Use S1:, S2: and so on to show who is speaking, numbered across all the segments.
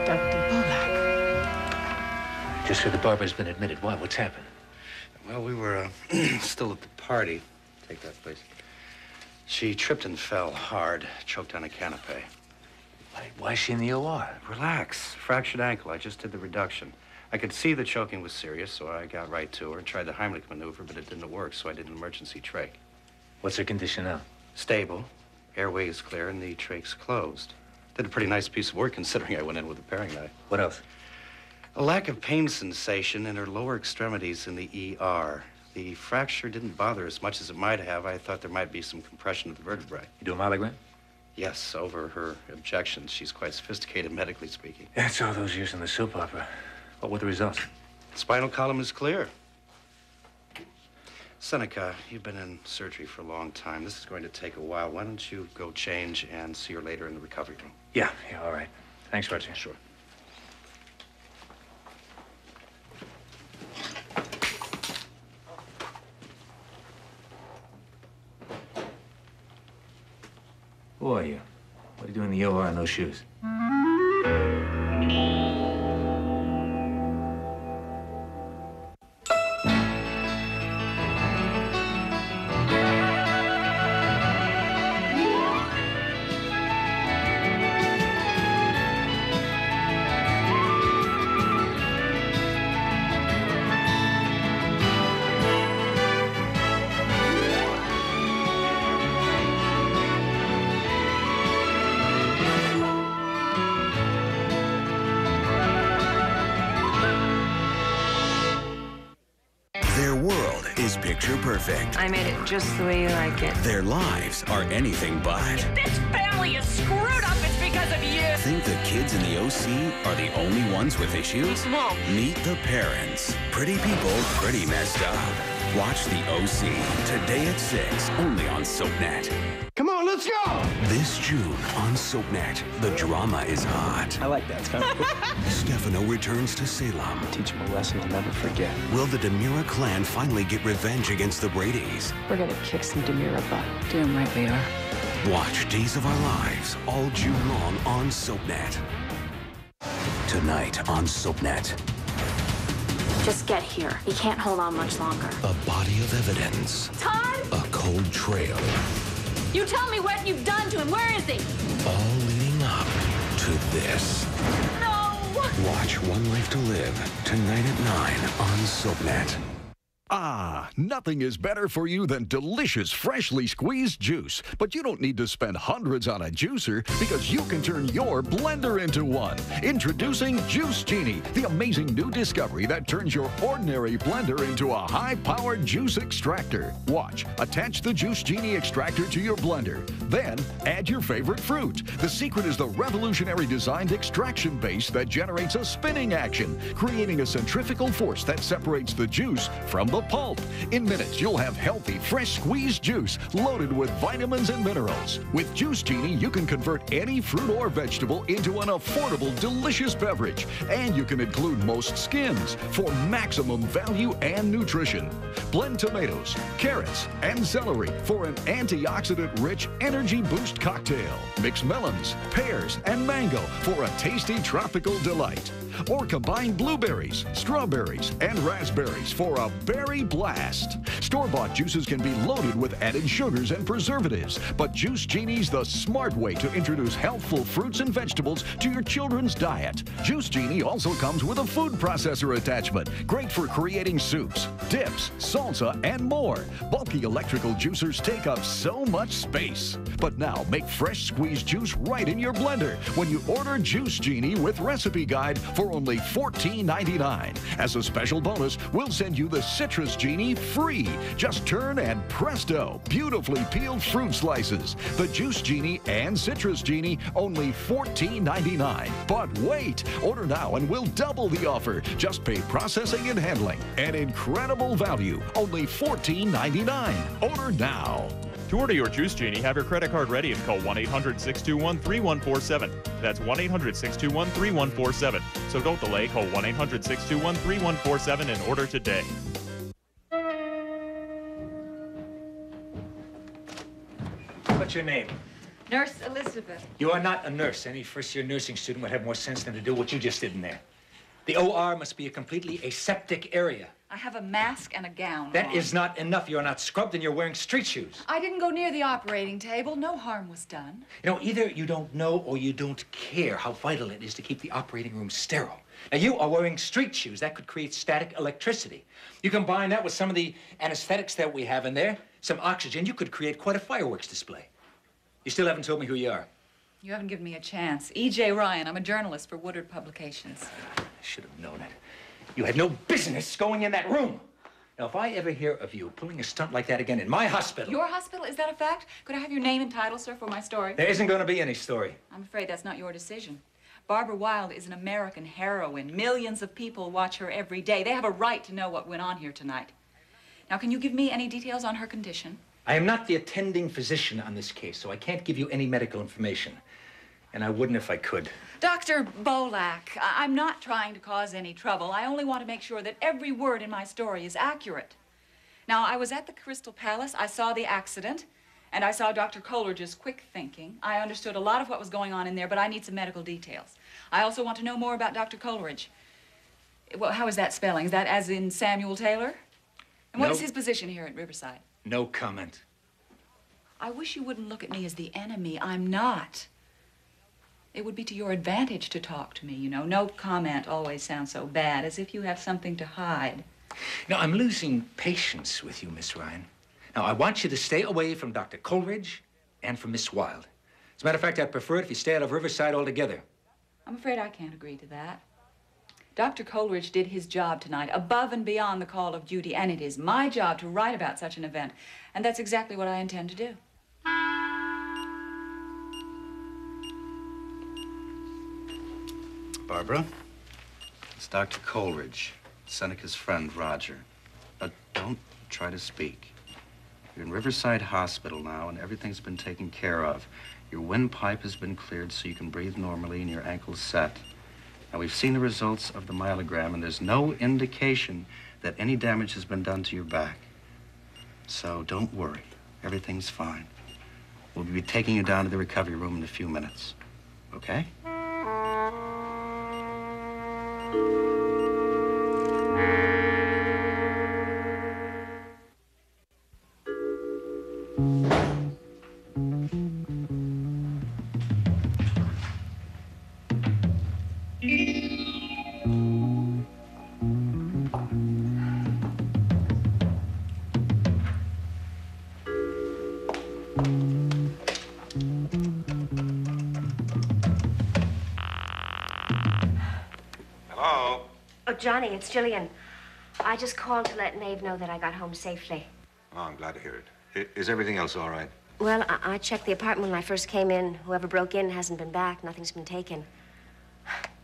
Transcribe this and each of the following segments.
S1: Dr. Bullock.
S2: Just heard the barber's been admitted. Why? What's happened?
S3: Well, we were still at the party. Take that, please. She tripped and fell hard, choked on a canapé.
S2: Why is she in the OR?
S3: Relax. Fractured ankle. I just did the reduction. I could see the choking was serious, so I got right to her and tried the Heimlich maneuver, but it didn't work, so I did an emergency trach.
S2: What's her condition now?
S3: Stable. Airway is clear, and the trach's closed. Did a pretty nice piece of work, considering I went in with a paring knife.
S2: What else?
S3: A lack of pain sensation in her lower extremities in the ER. The fracture didn't bother as much as it might have. I thought there might be some compression of the vertebrae.
S2: You do a myelogram?
S3: Yes, over her objections. She's quite sophisticated, medically speaking.
S2: That's all those years in the soap opera. What were the results?
S3: Spinal column is clear. Seneca, you've been in surgery for a long time. This is going to take a while. Why don't you go change and see her later in the recovery room?
S2: Yeah, all right. Thanks, Roger.
S3: Sure.
S2: Who are you? What are you doing in the OR in those shoes?
S4: Their world is picture perfect.
S5: I made it just the way you like it.
S4: Their lives are anything but.
S6: This family is screwed up. It's because of you.
S4: Think the kids in the OC are the only ones with issues?
S6: Mom.
S4: Meet the parents. Pretty people, pretty messed up. Watch the OC today at 6, only on SoapNet.
S7: Come on, let's go!
S4: This June on SoapNet, the drama is hot.
S7: I like that. It's kind of cool.
S4: Stefano returns to Salem.
S7: Teach him a lesson he'll never forget.
S4: Will the DeMira clan finally get revenge against the Bradys?
S5: We're gonna kick some DeMira butt. Damn right we are.
S4: Watch Days of Our Lives all June long on SoapNet. Tonight on SoapNet.
S8: Just get here. You can't hold on much longer.
S4: A body of evidence.
S8: Todd!
S4: A cold trail.
S8: You tell me what you've done to him. Where is he?
S4: All leading up to this.
S8: No!
S4: Watch One Life to Live tonight at 9 on SoapNet.
S9: Ah, nothing is better for you than delicious, freshly squeezed juice. But you don't need to spend hundreds on a juicer because you can turn your blender into one. Introducing Juice Genie, the amazing new discovery that turns your ordinary blender into a high-powered juice extractor. Watch, attach the Juice Genie extractor to your blender. Then, add your favorite fruit. The secret is the revolutionary designed extraction base that generates a spinning action, creating a centrifugal force that separates the juice from the pulp. In minutes, you'll have healthy, fresh squeezed juice loaded with vitamins and minerals. With Juice Genie, you can convert any fruit or vegetable into an affordable, delicious beverage. And you can include most skins for maximum value and nutrition. Blend tomatoes, carrots, and celery for an antioxidant-rich energy boost cocktail. Mix melons, pears, and mango for a tasty tropical delight. Or combine blueberries, strawberries, and raspberries for a berry blast. Store-bought juices can be loaded with added sugars and preservatives, but Juice Genie's the smart way to introduce healthful fruits and vegetables to your children's diet. Juice Genie also comes with a food processor attachment, great for creating soups, dips, salsa, and more. Bulky electrical juicers take up so much space. But now make fresh squeezed juice right in your blender when you order Juice Genie with recipe guide for only $14.99. As a special bonus, we'll send you the Citrus Genie free. Just turn and presto, beautifully peeled fruit slices. The Juice Genie and Citrus Genie, only $14.99. But wait, order now and we'll double the offer. Just pay processing and handling. An incredible value, only $14.99. Order now.
S10: To order your Juice Genie, have your credit card ready and call 1-800-621-3147. That's 1-800-621-3147. So don't delay, call 1-800-621-3147 and order today.
S2: What's your name?
S5: Nurse Elizabeth.
S2: You are not a nurse. Any first-year nursing student would have more sense than to do what you just did in there. The OR must be a completely aseptic area.
S5: I have a mask and a gown
S2: That
S5: on.
S2: is not enough. You're not scrubbed and you're wearing street shoes.
S5: I didn't go near the operating table. No harm was done.
S2: You know, either you don't know or you don't care how vital it is to keep the operating room sterile. Now, you are wearing street shoes. That could create static electricity. You combine that with some of the anesthetics that we have in there, some oxygen, you could create quite a fireworks display. You still haven't told me who you are.
S5: You haven't given me a chance. E.J. Ryan. I'm a journalist for Woodard Publications.
S2: I should have known it. You had no business going in that room. Now, if I ever hear of you pulling a stunt like that again in my hospital...
S5: Your hospital? Is that a fact? Could I have your name and title, sir, for my story?
S2: There isn't going to be any story.
S5: I'm afraid that's not your decision. Barbara Wilde is an American heroine. Millions of people watch her every day. They have a right to know what went on here tonight. Now, can you give me any details on her condition?
S2: I am not the attending physician on this case, so I can't give you any medical information. And I wouldn't if I could.
S5: Dr. Bolak, I'm not trying to cause any trouble. I only want to make sure that every word in my story is accurate. Now, I was at the Crystal Palace. I saw the accident, and I saw Dr. Coleridge's quick thinking. I understood a lot of what was going on in there, but I need some medical details. I also want to know more about Dr. Coleridge. Well, how is that spelling? Is that as in Samuel Taylor? And what is his position here at Riverside?
S2: No comment.
S5: I wish you wouldn't look at me as the enemy. I'm not. It would be to your advantage to talk to me, you know. No comment always sounds so bad, as if you have something to hide.
S2: Now, I'm losing patience with you, Miss Ryan. Now, I want you to stay away from Dr. Coleridge and from Miss Wilde. As a matter of fact, I'd prefer it if you stay out of Riverside altogether.
S5: I'm afraid I can't agree to that. Dr. Coleridge did his job tonight, above and beyond the call of duty, and it is my job to write about such an event, and that's exactly what I intend to do.
S3: Barbara, it's Dr. Coleridge, Seneca's friend, Roger. Now, don't try to speak. You're in Riverside Hospital now, and everything's been taken care of. Your windpipe has been cleared so you can breathe normally, and your ankle's set. Now, we've seen the results of the myelogram, and there's no indication that any damage has been done to your back. So don't worry. Everything's fine. We'll be taking you down to the recovery room in a few minutes. Okay?
S1: Johnny, it's Jillian. I just called to let Maeve know that I got home safely.
S11: Oh, I'm glad to hear it. Is everything else all right?
S1: Well, I checked the apartment when I first came in. Whoever broke in hasn't been back. Nothing's been taken.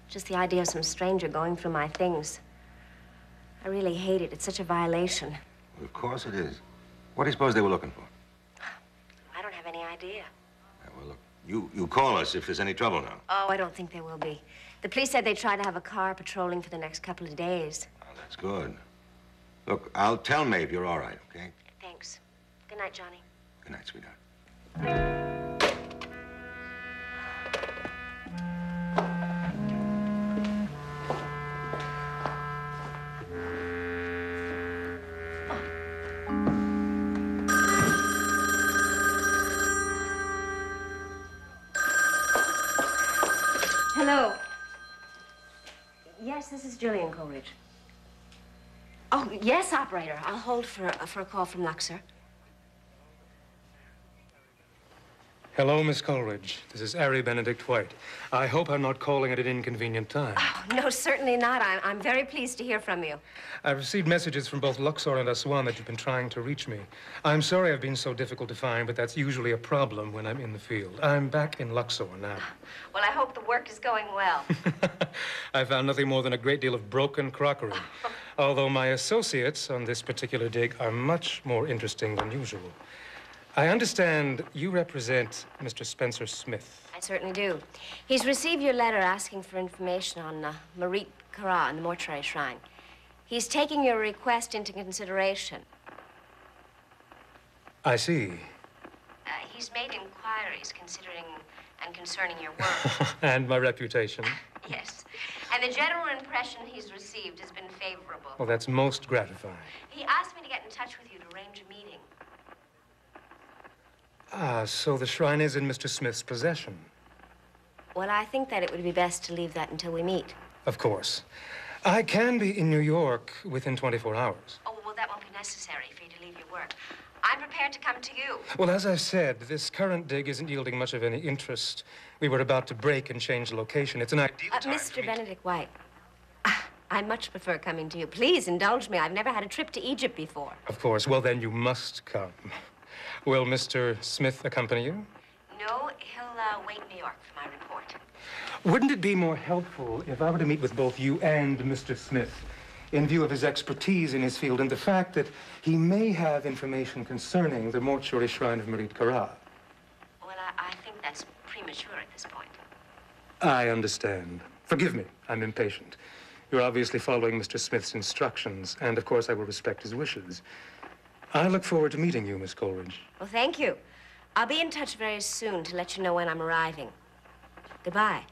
S1: Just the idea of some stranger going through my things. I really hate it. It's such a violation.
S11: Well, of course it is. What do you suppose they were looking for?
S1: I don't have any idea.
S11: Yeah, well, look, you call us if there's any trouble now.
S1: Oh, I don't think there will be. The police said they tried to have a car patrolling for the next couple of days.
S11: Oh, that's good. Look, I'll tell Maeve you're all right, okay?
S1: Thanks. Good night, Johnny.
S11: Good night, sweetheart.
S1: Hello. Yes, this is Jillian Coleridge. Oh, yes, operator. I'll hold for a call from Luxor.
S7: Hello, Miss Coleridge. This is Ari Benedict White. I hope I'm not calling at an inconvenient time.
S1: Oh, no, certainly not. I'm very pleased to hear from you.
S7: I've received messages from both Luxor and Aswan that you've been trying to reach me. I'm sorry I've been so difficult to find, but that's usually a problem when I'm in the field. I'm back in Luxor now.
S1: Well, I hope the work is going well.
S7: I found nothing more than a great deal of broken crockery. Although my associates on this particular dig are much more interesting than usual. I understand you represent Mr. Spencer Smith.
S1: I certainly do. He's received your letter asking for information on Marit Kara and the mortuary shrine. He's taking your request into consideration.
S7: I see.
S1: He's made inquiries considering and concerning your work.
S7: And my reputation.
S1: Yes. And the general impression he's received has been favorable.
S7: Well, that's most gratifying.
S1: He asked me to get in touch with you to arrange a meeting.
S7: Ah, so the shrine is in Mr. Smith's possession.
S1: Well, I think that it would be best to leave that until we meet.
S7: Of course. I can be in New York within 24 hours.
S1: Oh, well, that won't be necessary for you to leave your work. I'm prepared to come to you.
S7: Well, as I've said, this current dig isn't yielding much of any interest. We were about to break and change the location. It's an ideal time
S1: Mr. Benedict White, I much prefer coming to you. Please indulge me. I've never had a trip to Egypt before.
S7: Of course. Well, then you must come. Will Mr. Smith accompany you?
S1: No, he'll wait in New York for my report.
S7: Wouldn't it be more helpful if I were to meet with both you and Mr. Smith in view of his expertise in his field and the fact that he may have information concerning the mortuary shrine of Marit Kara?
S1: Well, I think that's premature at this point.
S7: I understand. Forgive me, I'm impatient. You're obviously following Mr. Smith's instructions, and of course I will respect his wishes. I look forward to meeting you, Miss Coleridge.
S1: Well, thank you. I'll be in touch very soon to let you know when I'm arriving. Goodbye.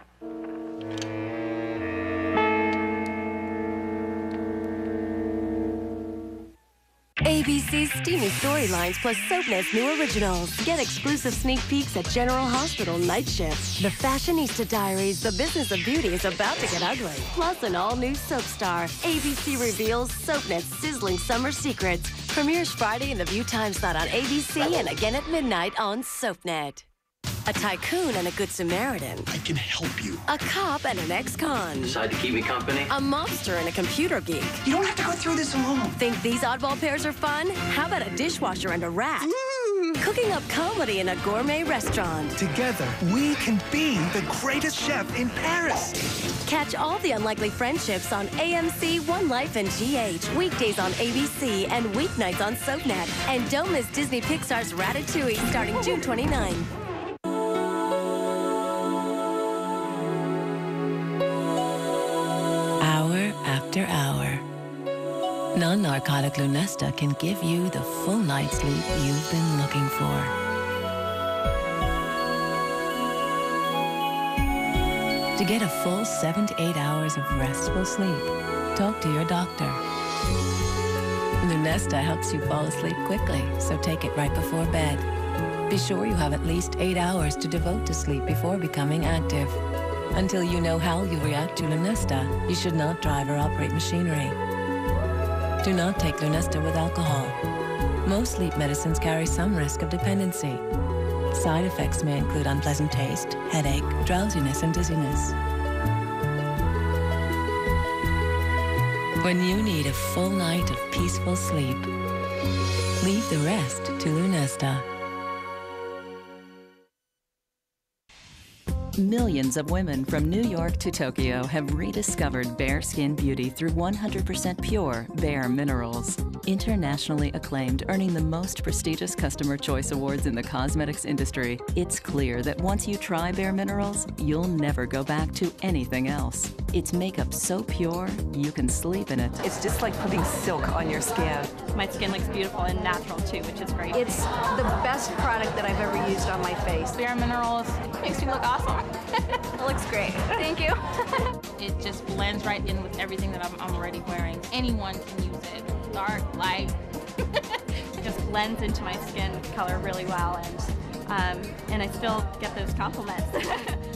S12: ABC's steamy storylines plus SoapNet's new originals. Get exclusive sneak peeks at General Hospital Night Shift. The Fashionista Diaries, the business of beauty is about to get ugly. Plus an all-new soap star. ABC reveals SoapNet's sizzling summer secrets. Premieres Friday in the View time slot on ABC and again at midnight on SoapNet. A tycoon and a good Samaritan.
S13: I can help you.
S12: A cop and an ex-con.
S13: Decide to keep me company?
S12: A mobster and a computer geek.
S13: You don't have to go through this alone.
S12: Think these oddball pairs are fun? How about a dishwasher and a rat? Cooking up comedy in a gourmet restaurant.
S14: Together, we can be the greatest chef in Paris.
S12: Catch all the unlikely friendships on AMC, One Life, and GH. Weekdays on ABC and weeknights on SoapNet. And don't miss Disney Pixar's Ratatouille starting June 29.
S15: Hour after hour. Non-narcotic Lunesta can give you the full night's sleep you've been looking for. To get a full 7 to 8 hours of restful sleep, talk to your doctor. Lunesta helps you fall asleep quickly, so take it right before bed. Be sure you have at least 8 hours to devote to sleep before becoming active. Until you know how you react to Lunesta, you should not drive or operate machinery. Do not take Lunesta with alcohol. Most sleep medicines carry some risk of dependency. Side effects may include unpleasant taste, headache, drowsiness, and dizziness. When you need a full night of peaceful sleep, leave the rest to Lunesta.
S16: Millions of women from New York to Tokyo have rediscovered Bare Skin Beauty through 100% pure Bare Minerals. Internationally acclaimed, earning the most prestigious customer choice awards in the cosmetics industry, it's clear that once you try Bare Minerals, you'll never go back to anything else. It's makeup so pure, you can sleep in it.
S17: It's just like putting silk on your skin.
S18: My skin looks beautiful and natural too, which is great.
S17: It's the best product that I've ever used on my face.
S18: Bare Minerals makes me look awesome.
S17: It looks great. Thank you.
S18: It just blends right in with everything that I'm already wearing. Anyone can use it. Dark, light. It just blends into my skin color really well, and I still get those compliments.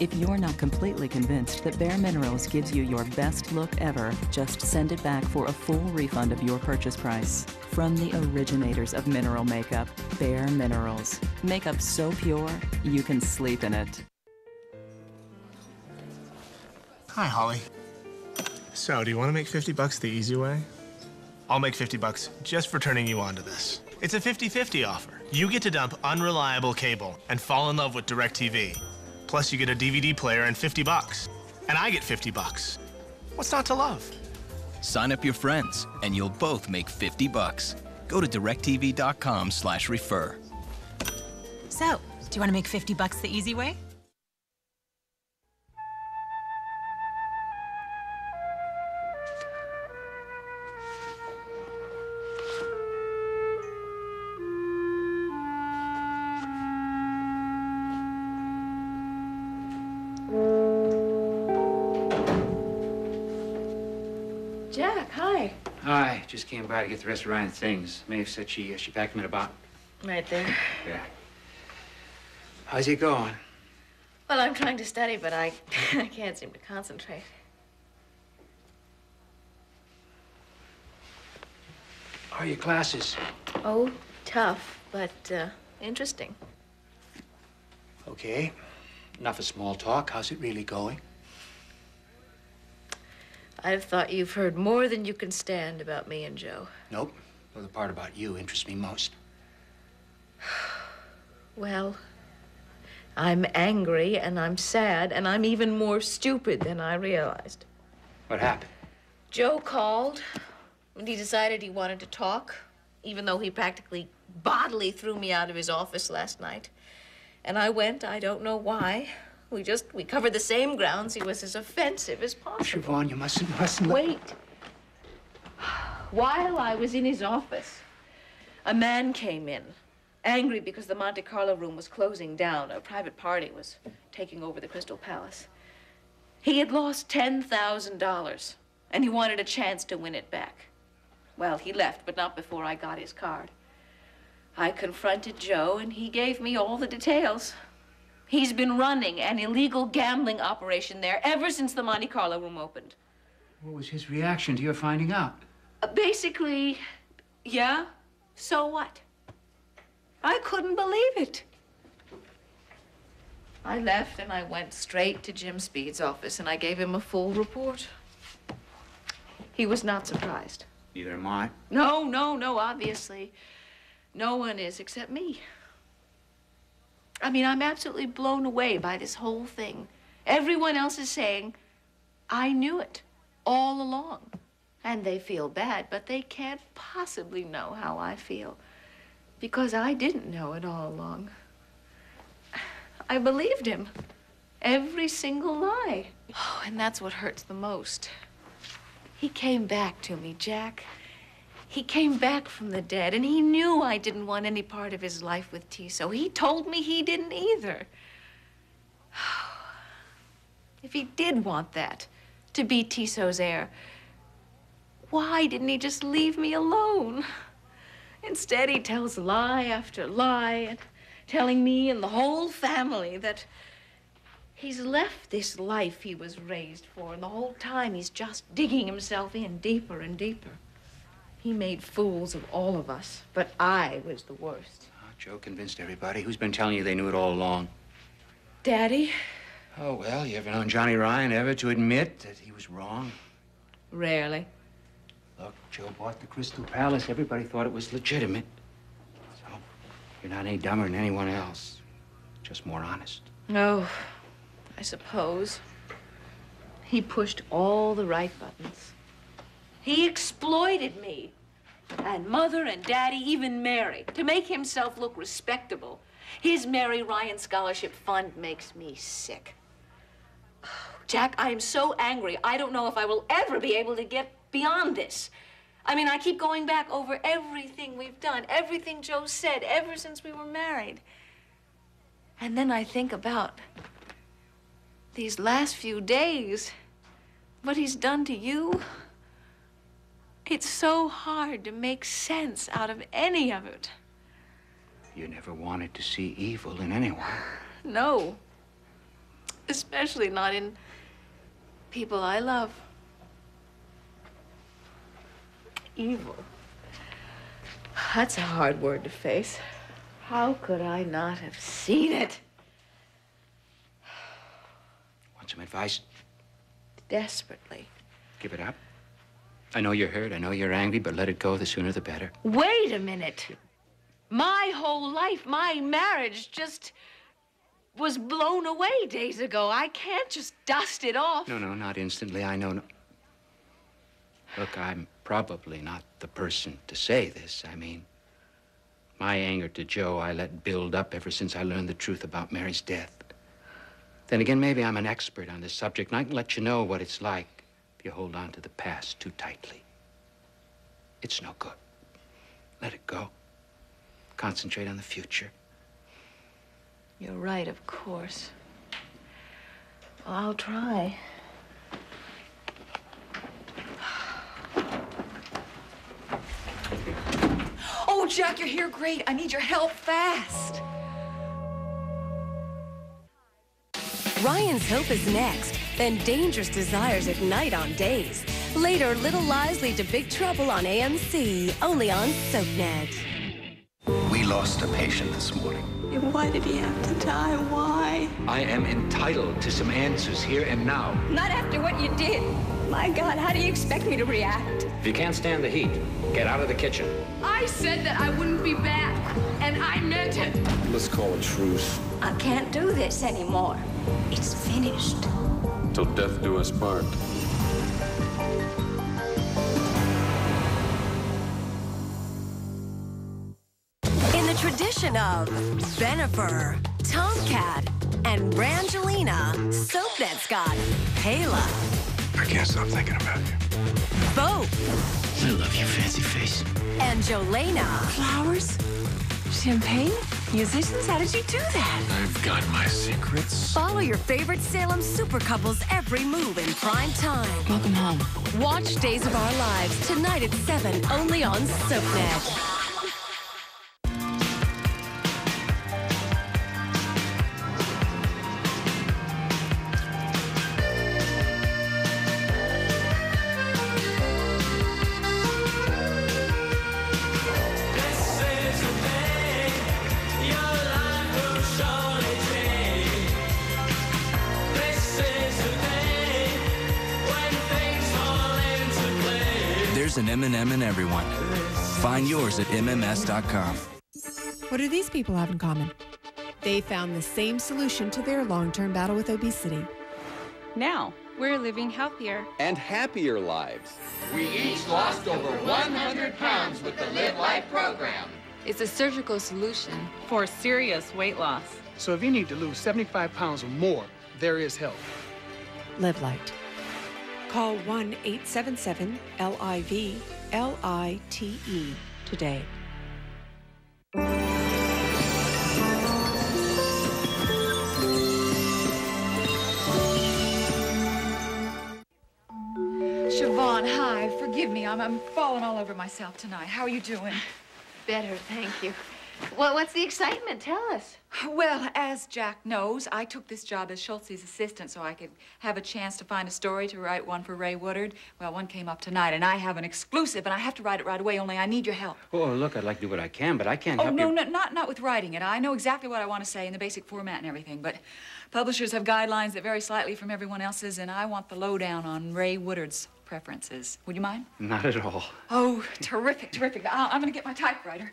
S16: If you're not completely convinced that Bare Minerals gives you your best look ever, just send it back for a full refund of your purchase price. From the originators of mineral makeup, Bare Minerals. Makeup so pure, you can sleep in it.
S14: Hi, Holly. So, do you want to make $50 the easy way? I'll make $50 just for turning you on to this. It's a 50-50 offer. You get to dump unreliable cable and fall in love with DirecTV. Plus, you get a DVD player and $50. And I get $50. What's not to love?
S19: Sign up your friends, and you'll both make $50. Go to directtv.com/refer.
S20: So, do you want to make $50 the easy way?
S21: Jack, hi.
S22: Hi, just came by to get the rest of Ryan's things. Maeve said she packed them in a box.
S21: Right there.
S22: Yeah. How's it going?
S21: Well, I'm trying to study, but I can't seem to concentrate.
S22: How are your classes?
S21: Oh, tough, but interesting.
S22: Okay. Enough of small talk. How's it really going?
S21: I've thought you've heard more than you can stand about me and Joe.
S22: Nope. Though the part about you interests me most.
S21: Well, I'm angry and I'm sad and I'm even more stupid than I realized.
S22: What happened?
S21: Joe called and he decided he wanted to talk, even though he practically bodily threw me out of his office last night. And I went, I don't know why. We covered the same grounds. He was as offensive as possible.
S22: Siobhan, you mustn't.
S21: Wait. While I was in his office, a man came in, angry because the Monte Carlo room was closing down. A private party was taking over the Crystal Palace. He had lost $10,000, and he wanted a chance to win it back. Well, he left, but not before I got his card. I confronted Joe, and he gave me all the details. He's been running an illegal gambling operation there ever since the Monte Carlo room opened.
S22: What was his reaction to your finding out?
S21: Basically, yeah, so what? I couldn't believe it. I left and I went straight to Jim Speed's office and I gave him a full report. He was not surprised.
S22: Neither am I.
S21: No, obviously. No one is except me. I mean, I'm absolutely blown away by this whole thing. Everyone else is saying, I knew it all along. And they feel bad, but they can't possibly know how I feel. Because I didn't know it all along. I believed him. Every single lie. Oh, and that's what hurts the most. He came back to me, Jack. He came back from the dead, and he knew I didn't want any part of his life with Tiso. He told me he didn't either. If he did want that, to be Tiso's heir, why didn't he just leave me alone? Instead, he tells lie after lie, and telling me and the whole family that he's left this life he was raised for, and the whole time he's just digging himself in deeper and deeper. He made fools of all of us, but I was the worst.
S22: Oh, Joe convinced everybody. Who's been telling you they knew it all along?
S21: Daddy?
S22: Oh, well, you ever known Johnny Ryan ever to admit that he was wrong?
S21: Rarely.
S22: Look, Joe bought the Crystal Palace. Everybody thought it was legitimate. So, you're not any dumber than anyone else. Just more honest.
S21: No, I suppose. He pushed all the right buttons. He exploited me. And Mother and Daddy, even Mary, to make himself look respectable. His Mary Ryan Scholarship Fund makes me sick. Jack, I am so angry. I don't know if I will ever be able to get beyond this. I mean, I keep going back over everything we've done, everything Joe said ever since we were married. And then I think about these last few days, what he's done to you. It's so hard to make sense out of any of it.
S22: You never wanted to see evil in anyone.
S21: No. Especially not in people I love. Evil. That's a hard word to face. How could I not have seen it?
S22: Want some advice?
S21: Desperately.
S22: Give it up. I know you're hurt, I know you're angry, but let it go. The sooner the better.
S21: Wait a minute. My whole life, my marriage just was blown away days ago. I can't just dust it off.
S22: No, not instantly. I know. No. Look, I'm probably not the person to say this. I mean, my anger to Joe I let build up ever since I learned the truth about Mary's death. Then again, maybe I'm an expert on this subject, and I can let you know what it's like if you hold on to the past too tightly. It's no good. Let it go. Concentrate on the future.
S21: You're right, of course. Well, I'll try.
S5: Oh, Jack, you're here. Great. I need your help fast.
S12: Ryan's Hope is next, then Dangerous Desires at night on days. Later, Little Lies lead to big trouble on AMC, only on SoapNet.
S6: We lost a patient this morning.
S8: Why did he have to die? Why?
S6: I am entitled to some answers here and now.
S8: Not after what you did. My God, how do you expect me to react?
S6: If you can't stand the heat, get out of the kitchen.
S8: I said that I wouldn't be back, and I meant it.
S6: Let's call a truce.
S8: I can't do this anymore. It's finished.
S6: Till death do us part.
S12: In the tradition of Bennifer, Tomcat, and Brangelina, SoapNet's got Pela.
S6: I can't stop thinking about you.
S12: Vogue.
S6: I love you, fancy face.
S12: And Jolena.
S20: Flowers? Champagne? Musicians? How did you do that?
S6: I've got my secrets.
S12: Follow your favorite Salem super couples' every move in prime time.
S15: Welcome home.
S12: Watch Days of Our Lives tonight at 7, only on SoapNet.
S19: There's an M&M in everyone. Find yours at MMS.com.
S23: What do these people have in common? They found the same solution to their long-term battle with obesity.
S24: Now, we're living healthier
S25: and happier lives.
S26: We each lost over 100 pounds with the Live Life program.
S24: It's a surgical solution for serious weight loss.
S27: So if you need to lose 75 pounds or more, there is help.
S23: Live Light. Call 1-877-LIVE-LITE today.
S5: Siobhan, hi. Forgive me. I'm falling all over myself tonight. How are you doing?
S21: Better, thank you. Well, what's the excitement? Tell us.
S5: Well, as Jack knows, I took this job as Schultz's assistant so I could have a chance to find a story to write one for Ray Woodard. Well, one came up tonight, and I have an exclusive, and I have to write it right away, only I need your help.
S22: Oh, look, I'd like to do what I can, but I can't help
S5: you.
S22: you.
S5: No, not with writing it. I know exactly what I want to say in the basic format and everything, but publishers have guidelines that vary slightly from everyone else's, and I want the lowdown on Ray Woodard's preferences. Would you mind?
S22: Not at all.
S5: Oh, terrific, terrific. I'm going to get my typewriter.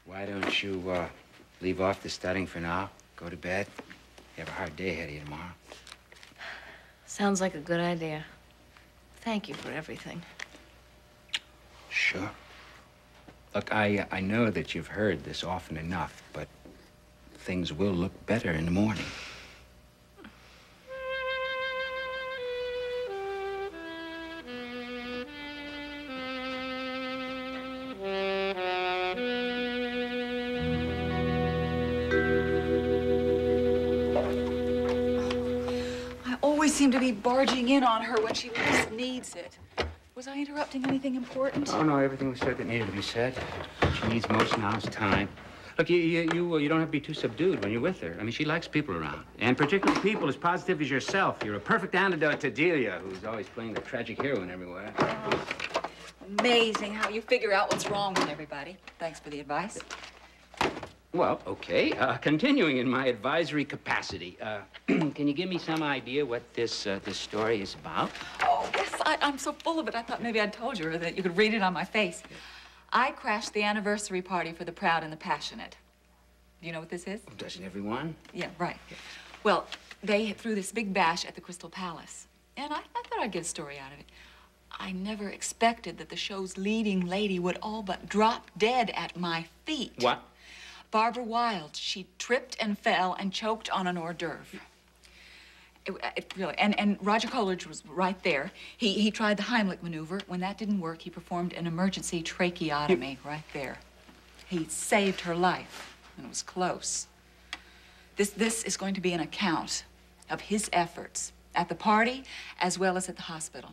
S22: Why don't you leave off the studying for now? Go to bed. You have a hard day ahead of you tomorrow.
S21: Sounds like a good idea. Thank you for everything.
S22: Sure. Look, I know that you've heard this often enough, but things will look better in the morning.
S5: Seem to be barging in on her when she least needs it. Was I interrupting anything important?
S22: Oh, no, everything was said that needed to be said. What she needs most now is time. Look, you don't have to be too subdued when you're with her. I mean, she likes people around, and particularly people as positive as yourself. You're a perfect antidote to Delia, who's always playing the tragic heroine everywhere.
S5: Oh, amazing how you figure out what's wrong with everybody. Thanks for the advice.
S22: Well, okay. Continuing in my advisory capacity, can you give me some idea what this story is about?
S5: Oh, yes, I'm so full of it. I thought maybe I'd told you or that you could read it on my face. I crashed the anniversary party for the Proud and the Passionate. Do you know what this is?
S22: Doesn't everyone?
S5: Yeah, right. Well, they threw this big bash at the Crystal Palace, and I thought I'd get a story out of it. I never expected that the show's leading lady would all but drop dead at my feet.
S22: What?
S5: Barbara Wilde. She tripped and fell and choked on an hors d'oeuvre. It really, and Roger Coleridge was right there. He tried the Heimlich maneuver. When that didn't work, he performed an emergency tracheotomy right there. He saved her life, and it was close. This is going to be an account of his efforts at the party as well as at the hospital.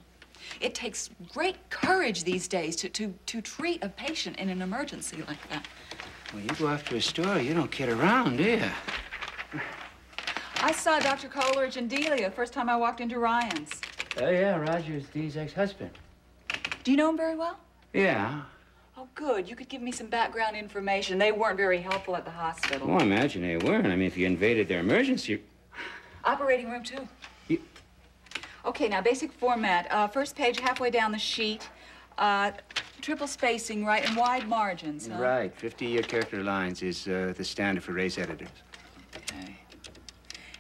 S5: It takes great courage these days to treat a patient in an emergency like that.
S22: Well, you go after a story, you don't kid around, do you?
S5: I saw Dr. Coleridge and Delia the first time I walked into Ryan's.
S22: Oh, yeah, Roger's Dee's ex-husband.
S5: Do you know him very well?
S22: Yeah.
S5: Oh, good. You could give me some background information. They weren't very helpful at the hospital.
S22: Well, I imagine they weren't. I mean, if you invaded their emergency...
S5: Operating room, too. Okay, now, basic format. First page, halfway down the sheet. Triple spacing, right, and wide margins, huh?
S22: Right. 50 character lines is the standard for race editors.
S5: Okay.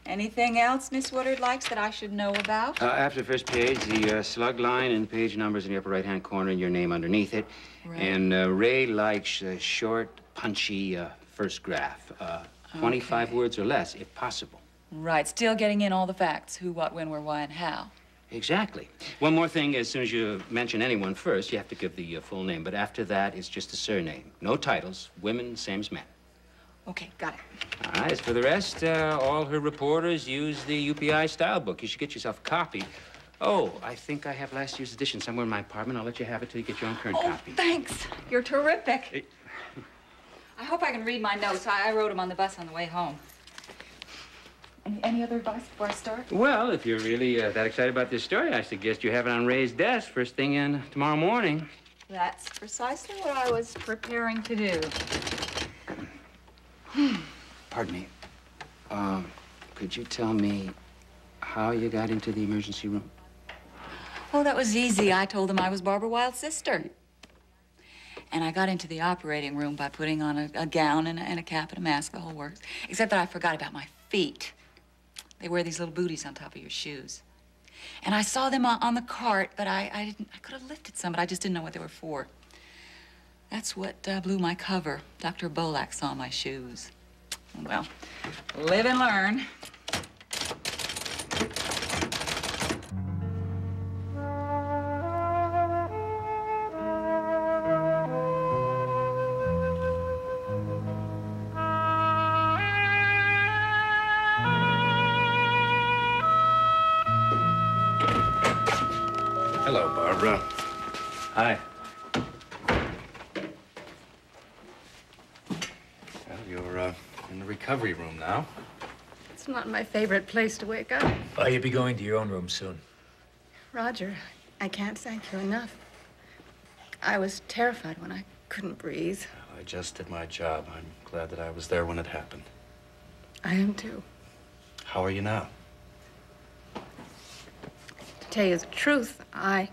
S5: Anything else Miss Woodard likes that I should know about?
S22: After the first page, the slug line and page numbers in the upper right-hand corner and your name underneath it.
S5: Right.
S22: And Ray likes short, punchy first graph. 25 words or less, if possible.
S5: Right, still getting in all the facts. Who, what, when, where, why, and how.
S22: Exactly. One more thing, as soon as you mention anyone first, you have to give the full name. But after that, it's just a surname. No titles. Women, same as men.
S5: Okay, got it.
S22: All right, as for the rest, all her reporters use the UPI style book. You should get yourself a copy. Oh, I think I have last year's edition somewhere in my apartment. I'll let you have it till you get your own current copy.
S5: Thanks. You're terrific. I hope I can read my notes. I wrote them on the bus on the way home. Any other advice before I start?
S22: Well, if you're really that excited about this story, I suggest you have it on Ray's desk first thing in tomorrow morning.
S5: That's precisely what I was preparing to do.
S22: Pardon me. Could you tell me how you got into the emergency room?
S5: Oh, that was easy. I told them I was Barbara Wilde's sister. And I got into the operating room by putting on a gown and a cap and a mask, the whole works. Except that I forgot about my feet. They wear these little booties on top of your shoes. And I saw them on the cart, but I could have lifted some, but I just didn't know what they were for. That's what blew my cover. Dr. Bolak saw my shoes. Well, live and learn.
S6: Hello, Barbara.
S22: Hi.
S6: Well, you're in the recovery room now.
S21: It's not my favorite place to wake up.
S2: Oh, you'll be going to your own room soon.
S21: Roger, I can't thank you enough. I was terrified when I couldn't breathe.
S6: I just did my job. I'm glad that I was there when it happened.
S21: I am too.
S6: How are you now?
S21: To tell you the truth, I've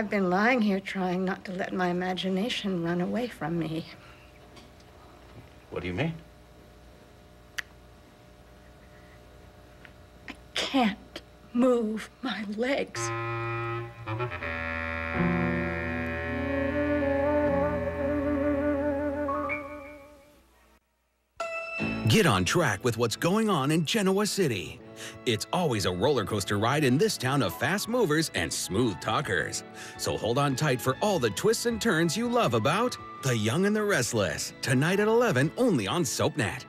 S21: been lying here trying not to let my imagination run away from me.
S6: What do you mean?
S21: I can't move my legs.
S3: Get on track with what's going on in Genoa City. It's always a roller coaster ride in this town of fast movers and smooth talkers. So hold on tight for all the twists and turns you love about The Young and the Restless, tonight at 11 only on SoapNet.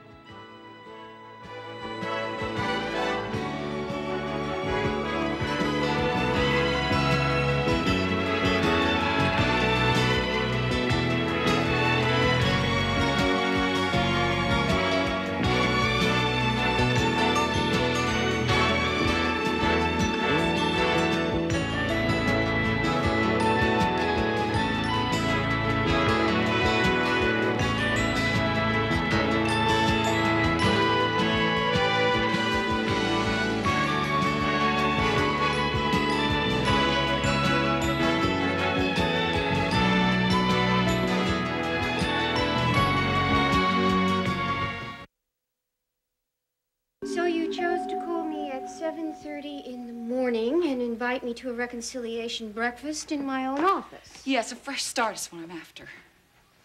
S4: So you chose to call me at 7:30 in the morning and invite me to a reconciliation breakfast in my own office.
S5: Yes, a fresh start is what I'm after.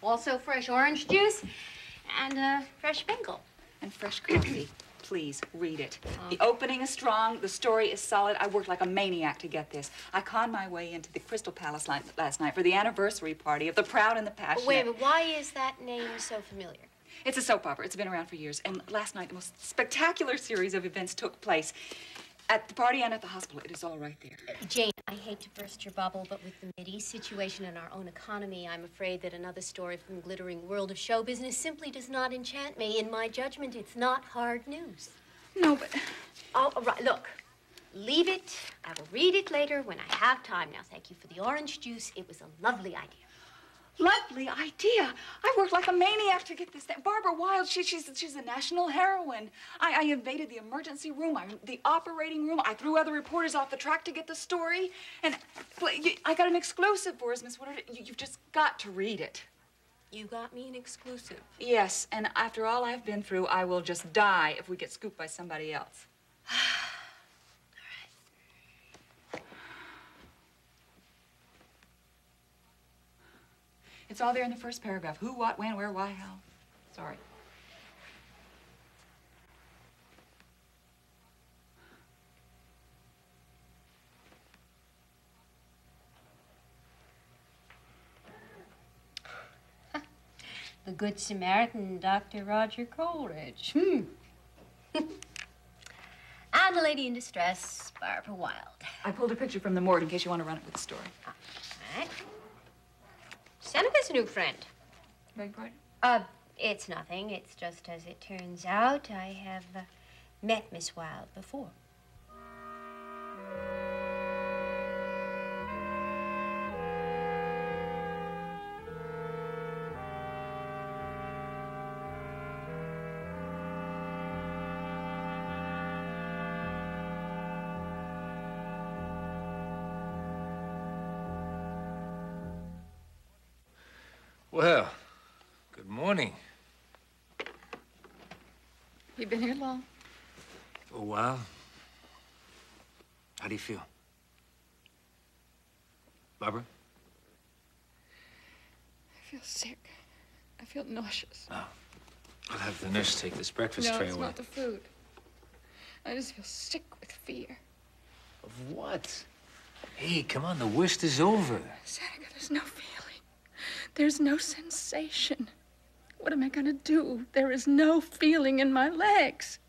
S4: Also fresh orange juice and a fresh bagel.
S5: And fresh coffee. Please, read it. The opening is strong. The story is solid. I worked like a maniac to get this. I conned my way into the Crystal Palace last night for the anniversary party of The Proud and the Passionate.
S4: Wait a minute, why is that name so familiar?
S5: It's a soap opera. It's been around for years. And last night, the most spectacular series of events took place. At the party and at the hospital. It is all right there.
S4: Jane, I hate to burst your bubble, but with the Mideast situation and our own economy, I'm afraid that another story from the glittering world of show business simply does not enchant me. In my judgment, it's not hard news.
S5: No, but...
S4: Oh, right, look. Leave it. I will read it later when I have time. Now, thank you for the orange juice. It was a lovely idea.
S5: Lovely idea. I worked like a maniac to get this thing. Barbara Wilde, she's a national heroine. I invaded the emergency room, the operating room. I threw other reporters off the track to get the story. And I got an exclusive for us, Miss Woodard. You've just got to read it.
S4: You got me an exclusive?
S5: Yes, and after all I've been through, I will just die if we get scooped by somebody else. It's all there in the first paragraph. Who, what, when, where, why, how. Sorry.
S4: The Good Samaritan, Dr. Roger Coleridge. And the lady in distress, Barbara Wilde.
S5: I pulled a picture from the morgue in case you want to run it with the story.
S4: All right. Seneca's a new friend.
S5: Beg your pardon?
S4: It's nothing. It's just as it turns out, I have met Miss Wilde before.
S2: Well, good morning.
S5: You been here long?
S2: For a while. How do you feel? Barbara?
S5: I feel sick. I feel nauseous.
S2: Oh. I'll have the nurse take this breakfast
S5: No,
S2: tray
S5: it's
S2: away.
S5: not the food. I just feel sick with fear.
S2: Of what? Hey, come on, the worst is over.
S5: Seneca, there's no feeling. There's no sensation. What am I gonna do? There is no feeling in my legs.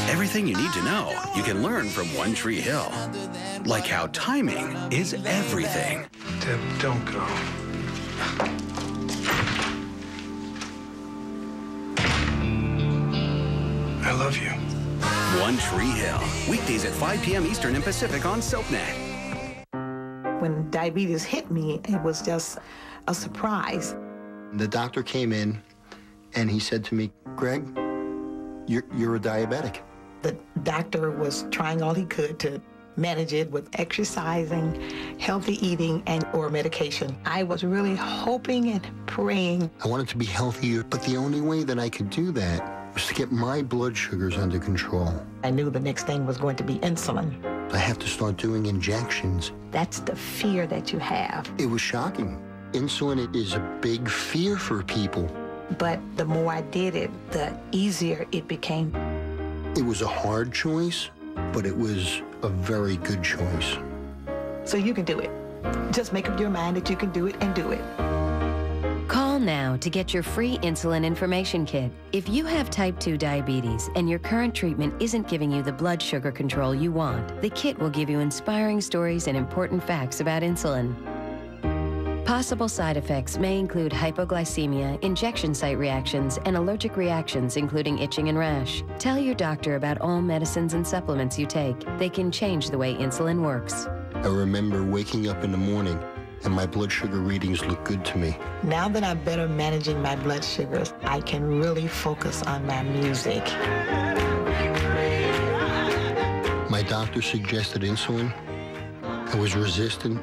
S3: Everything you need to know, you can learn from One Tree Hill. Like how timing is everything.
S14: Deb, don't go. I love you.
S3: One Tree Hill. Weekdays at 5 p.m. Eastern and Pacific on SoapNet.
S1: When diabetes hit me, it was just a surprise.
S7: The doctor came in and he said to me, Greg, you're a diabetic.
S1: The doctor was trying all he could to manage it with exercising, healthy eating, or medication. I was really hoping and praying.
S7: I wanted to be healthier, but the only way that I could do that was to get my blood sugars under control.
S1: I knew the next thing was going to be insulin.
S7: I have to start doing injections.
S1: That's the fear that you have.
S7: It was shocking. Insulin is a big fear for people.
S1: But the more I did it, the easier it became.
S7: It was a hard choice, but it was a very good choice.
S1: So you can do it. Just make up your mind that you can do it and do it.
S12: Call now to get your free insulin information kit. If you have type 2 diabetes and your current treatment isn't giving you the blood sugar control you want, the kit will give you inspiring stories and important facts about insulin. Possible side effects may include hypoglycemia, injection site reactions, and allergic reactions, including itching and rash. Tell your doctor about all medicines and supplements you take. They can change the way insulin works.
S7: I remember waking up in the morning and my blood sugar readings look good to me.
S1: Now that I'm better managing my blood sugars, I can really focus on my music.
S7: My doctor suggested insulin. I was resistant,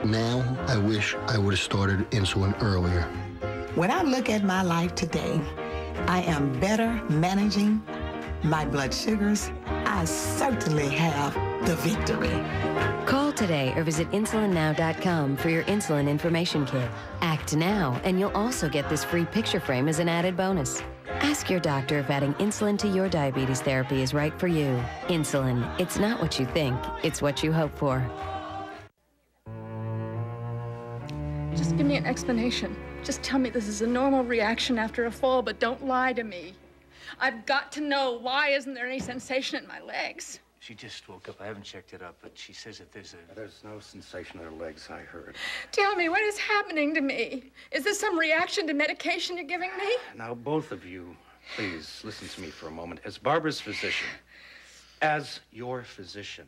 S7: Now, I wish I would have started insulin earlier.
S1: When I look at my life today, I am better managing my blood sugars. I certainly have the victory.
S12: Call today or visit insulinnow.com for your insulin information kit. Act now, and you'll also get this free picture frame as an added bonus. Ask your doctor if adding insulin to your diabetes therapy is right for you. Insulin, it's not what you think, it's what you hope for.
S8: Just give me an explanation. Just tell me this is a normal reaction after a fall, but don't lie to me. I've got to know, why isn't there any sensation in my legs?
S2: She just woke up. I haven't checked it up, but she says that there's
S22: no sensation in her legs, I heard.
S8: Tell me, what is happening to me? Is this some reaction to medication you're giving me?
S22: Now, both of you, please listen to me for a moment. As Barbara's physician, as your physician,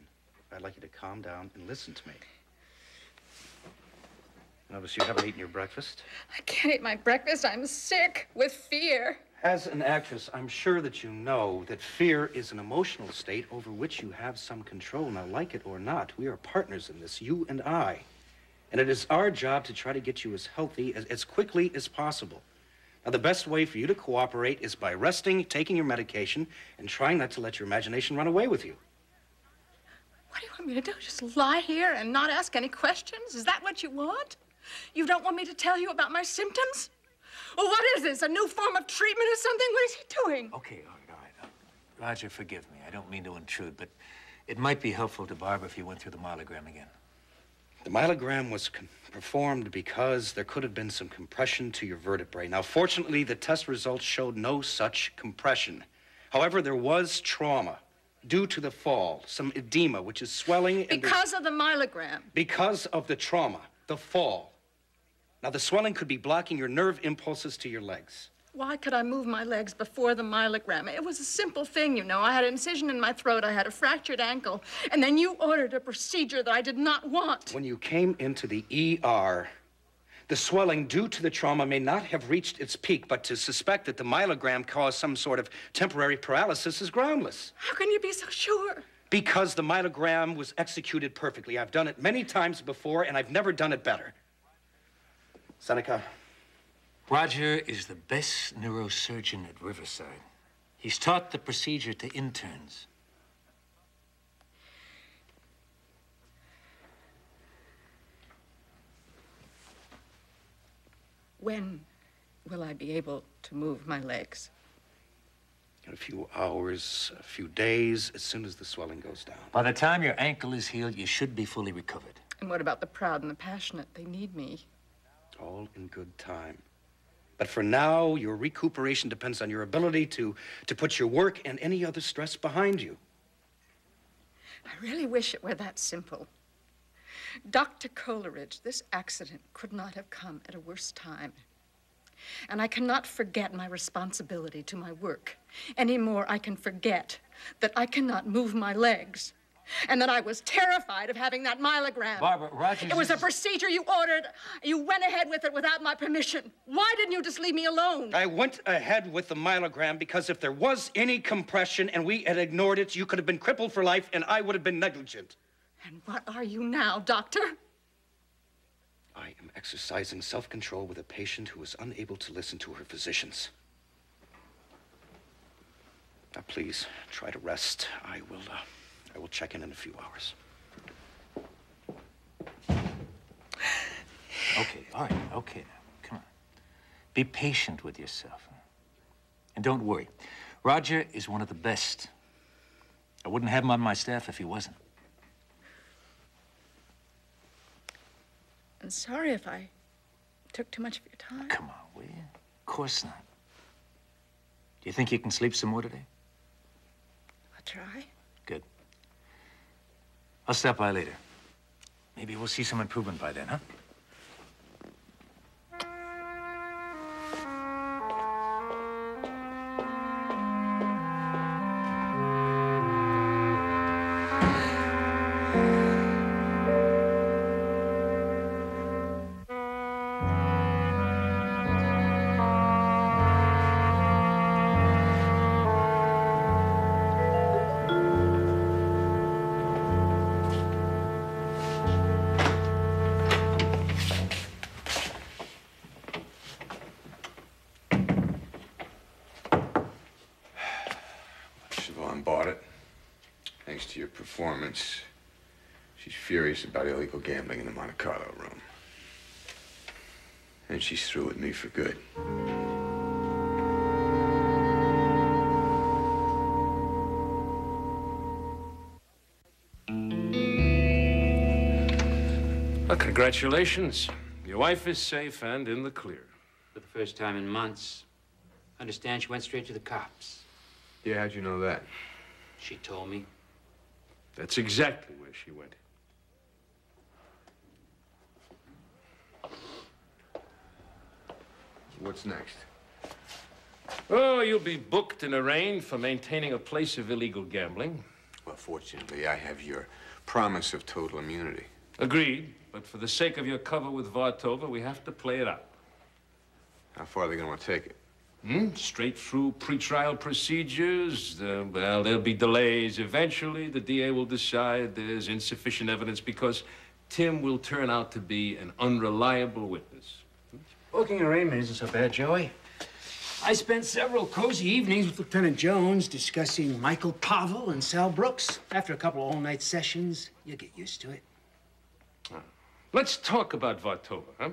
S22: I'd like you to calm down and listen to me. Notice you haven't eaten your breakfast.
S8: I can't eat my breakfast. I'm sick with fear.
S22: As an actress, I'm sure that you know that fear is an emotional state over which you have some control. Now, like it or not, we are partners in this, you and I. And it is our job to try to get you as healthy as quickly as possible. Now, the best way for you to cooperate is by resting, taking your medication, and trying not to let your imagination run away with you.
S8: What do you want me to do? Just lie here and not ask any questions? Is that what you want? You don't want me to tell you about my symptoms? Well, what is this? A new form of treatment or something? What is he doing?
S2: Okay, all right. Roger, forgive me. I don't mean to intrude, but it might be helpful to Barbara if you went through the myelogram again.
S22: The myelogram was performed because there could have been some compression to your vertebrae. Now, fortunately, the test results showed no such compression. However, there was trauma due to the fall, some edema, which is swelling.
S8: Because of the myelogram?
S22: Because of the trauma, the fall. Now, the swelling could be blocking your nerve impulses to your legs.
S8: Why could I move my legs before the myelogram? It was a simple thing, you know. I had an incision in my throat, I had a fractured ankle, and then you ordered a procedure that I did not want.
S22: When you came into the ER, the swelling due to the trauma may not have reached its peak, but to suspect that the myelogram caused some sort of temporary paralysis is groundless.
S8: How can you be so sure?
S22: Because the myelogram was executed perfectly. I've done it many times before, and I've never done it better. Seneca.
S2: Roger is the best neurosurgeon at Riverside. He's taught the procedure to interns.
S8: When will I be able to move my legs?
S22: In a few hours, a few days, as soon as the swelling goes down.
S2: By the time your ankle is healed, you should be fully recovered.
S8: And what about the proud and the passionate? They need me.
S22: All in good time. But for now, your recuperation depends on your ability to put your work and any other stress behind you.
S8: I really wish it were that simple. Dr. Coleridge, this accident could not have come at a worse time. And I cannot forget my responsibility to my work. Any more I can forget that I cannot move my legs. And that I was terrified of having that myelogram.
S2: Barbara, Rogers...
S8: It was a procedure you ordered. You went ahead with it without my permission. Why didn't you just leave me alone?
S22: I went ahead with the myelogram because if there was any compression and we had ignored it, you could have been crippled for life and I would have been negligent.
S8: And what are you now, doctor?
S22: I am exercising self-control with a patient who is unable to listen to her physicians. Now, please, try to rest. I will check in a few hours.
S2: Okay, all right, okay now. Come on. Be patient with yourself. And don't worry. Roger is one of the best. I wouldn't have him on my staff if he wasn't.
S8: I'm sorry if I took too much of your time.
S2: Come on, will you? Of course not. Do you think you can sleep some more today?
S8: I'll try.
S2: Good. I'll stop by later. Maybe we'll see some improvement by then, huh?
S9: performance. She's furious about illegal gambling in the Monte Carlo room. And she's through with me for good.
S10: Well, congratulations. Your wife is safe and in the clear.
S22: For the first time in months. Understand she went straight to the cops.
S9: Yeah, how'd you know that?
S22: She told me.
S10: That's exactly where she went.
S9: What's next?
S10: Oh, you'll be booked and arraigned for maintaining a place of illegal gambling.
S9: Well, fortunately, I have your promise of total immunity.
S10: Agreed, but for the sake of your cover with Vartova, we have to play it out.
S9: How far are they going to want to take it?
S10: Straight through pretrial procedures. Well, there'll be delays. Eventually, the DA will decide there's insufficient evidence because Tim will turn out to be an unreliable witness.
S22: Booking arraignment isn't so bad, Joey. I spent several cozy evenings with Lieutenant Jones discussing Michael Pavel and Sal Brooks. After a couple of all-night sessions, you'll get used to it.
S10: Let's talk about Vartova, huh?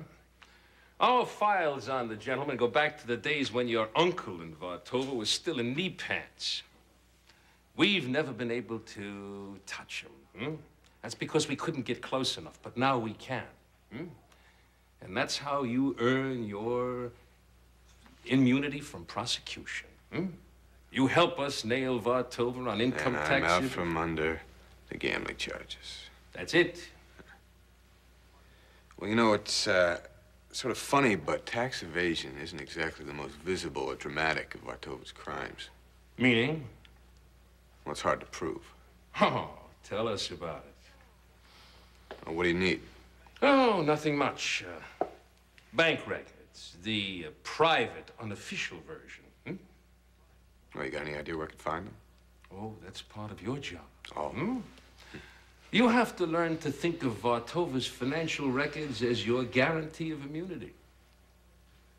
S10: Our files on the gentleman go back to the days when your uncle in Vartova was still in knee pants. We've never been able to touch him. That's because we couldn't get close enough, but now we can. And that's how you earn your immunity from prosecution. You help us nail Vartova on income tax.
S9: And I'm out from under the gambling charges.
S10: That's it.
S9: Well, you know, it's sort of funny, but tax evasion isn't exactly the most visible or dramatic of Vartova's crimes.
S10: Meaning?
S9: Well, it's hard to prove.
S10: Oh, tell us about it.
S9: Well, what do you need?
S10: Oh, nothing much. Bank records, the private, unofficial version.
S9: Well, you got any idea where I could find them?
S10: Oh, that's part of your job.
S9: Oh.
S10: You have to learn to think of Vartova's financial records as your guarantee of immunity.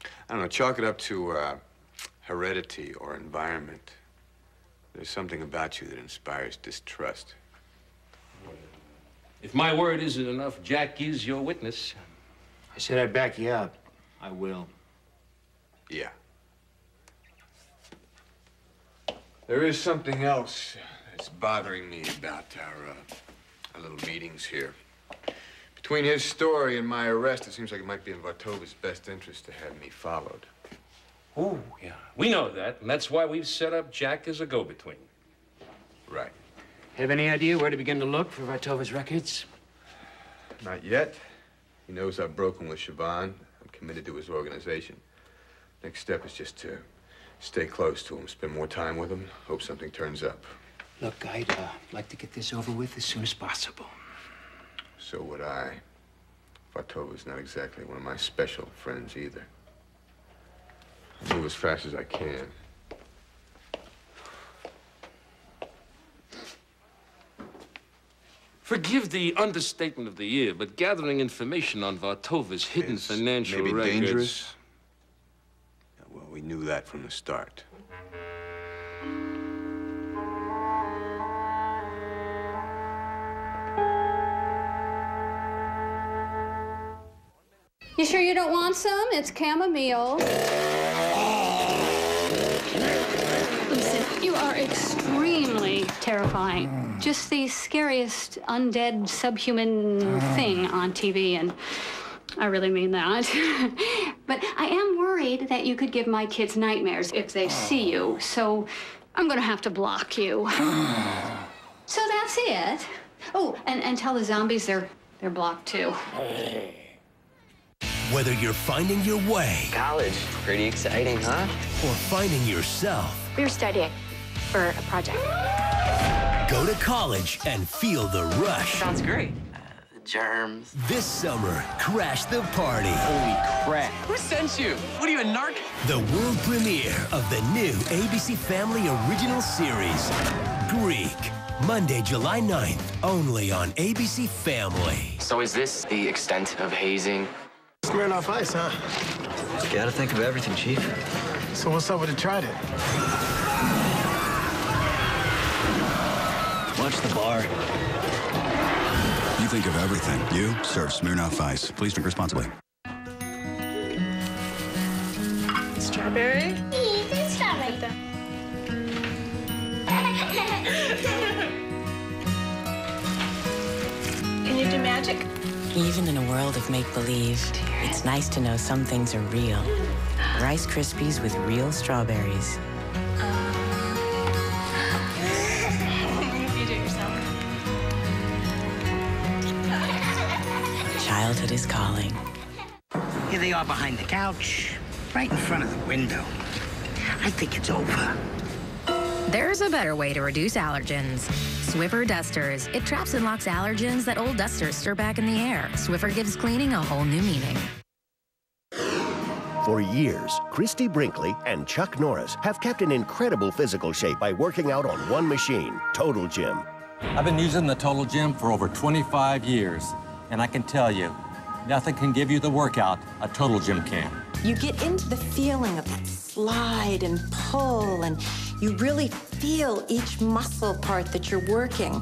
S9: I don't know, chalk it up to heredity or environment. There's something about you that inspires distrust.
S10: If my word isn't enough, Jack is your witness.
S22: I said I'd back you up. I will.
S9: Yeah. There is something else that's bothering me about our little meetings here. Between his story and my arrest, it seems like it might be in Vartova's best interest to have me followed.
S10: Oh, yeah. We know that, and that's why we've set up Jack as a go-between.
S9: Right.
S22: Have any idea where to begin to look for Vartova's records?
S9: Not yet. He knows I've broken with Siobhan. I'm committed to his organization. Next step is just to stay close to him, spend more time with him, hope something turns up.
S22: Look, I'd like to get this over with as soon as possible.
S9: So would I. Vartova's not exactly one of my special friends either. I'll move as fast as I can.
S10: Forgive the understatement of the year, but gathering information on Vartova's hidden financial records...
S9: Maybe dangerous? Yeah, well, we knew that from the start.
S11: You sure you don't want some? It's chamomile. Listen, you are extremely terrifying. Just the scariest undead subhuman thing on TV, and I really mean that. But I am worried that you could give my kids nightmares if they see you, so I'm gonna have to block you. So that's it. Oh, and tell the zombies they're blocked too.
S13: Whether you're finding your way...
S16: College, pretty exciting, huh?
S13: Or finding yourself...
S17: We're studying for a project.
S13: Go to college and feel the rush.
S16: Sounds great. Germs.
S13: This summer, crash the party.
S16: Holy crap. Who sent you? What are you, a narc?
S13: The world premiere of the new ABC Family original series, Greek. Monday, July 9th, only on ABC Family.
S16: So is this the extent of hazing?
S7: Squaring off ice, huh?
S16: You gotta think of everything, Chief.
S7: So what's up with the trident?
S15: Watch the bar.
S18: You think of everything. You serve Smirnoff Ice. Please drink responsibly.
S21: Strawberry?
S17: It's strawberry.
S21: Can you do magic?
S19: Even in a world of make-believe, it's nice to know some things are real. Rice Krispies with real strawberries.
S21: You do it yourself.
S19: Childhood is calling.
S20: Here they are behind the couch, right in front of the window. I think it's over.
S24: There's a better way to reduce allergens. Swiffer Dusters. It traps and locks allergens that old dusters stir back in the air. Swiffer gives cleaning a whole new meaning.
S25: For years, Christy Brinkley and Chuck Norris have kept in incredible physical shape by working out on one machine, Total Gym.
S26: I've been using the Total Gym for over 25 years, and I can tell you, nothing can give you the workout a Total Gym can.
S28: You get into the feeling of that slide and pull, and you really feel each muscle part that you're working.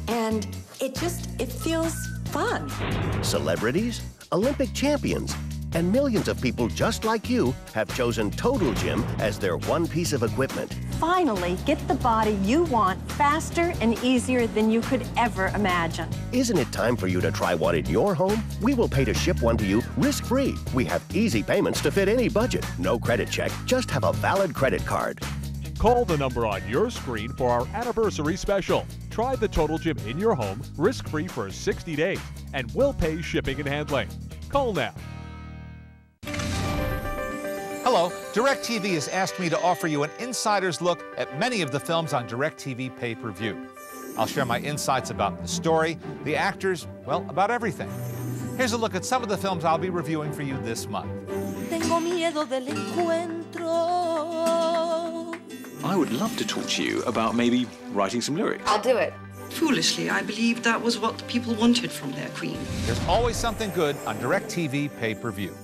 S28: And it feels fun.
S25: Celebrities, Olympic champions, and millions of people just like you have chosen Total Gym as their one piece of equipment.
S29: Finally, get the body you want faster and easier than you could ever imagine.
S25: Isn't it time for you to try one in your home? We will pay to ship one to you risk-free. We have easy payments to fit any budget. No credit check, just have a valid credit card.
S30: Call the number on your screen for our anniversary special. Try the Total Gym in your home, risk-free for 60 days, and we'll pay shipping and handling. Call now.
S31: Hello, DirecTV has asked me to offer you an insider's look at many of the films on DirecTV pay-per-view. I'll share my insights about the story, the actors, well, about everything. Here's a look at some of the films I'll be reviewing for you this month.
S32: Tengo miedo del encuentro.
S33: I would love to talk to you about maybe writing some lyrics.
S32: I'll do it.
S34: Foolishly, I believed that was what the people wanted from their queen.
S31: There's always something good on DirecTV pay-per-view.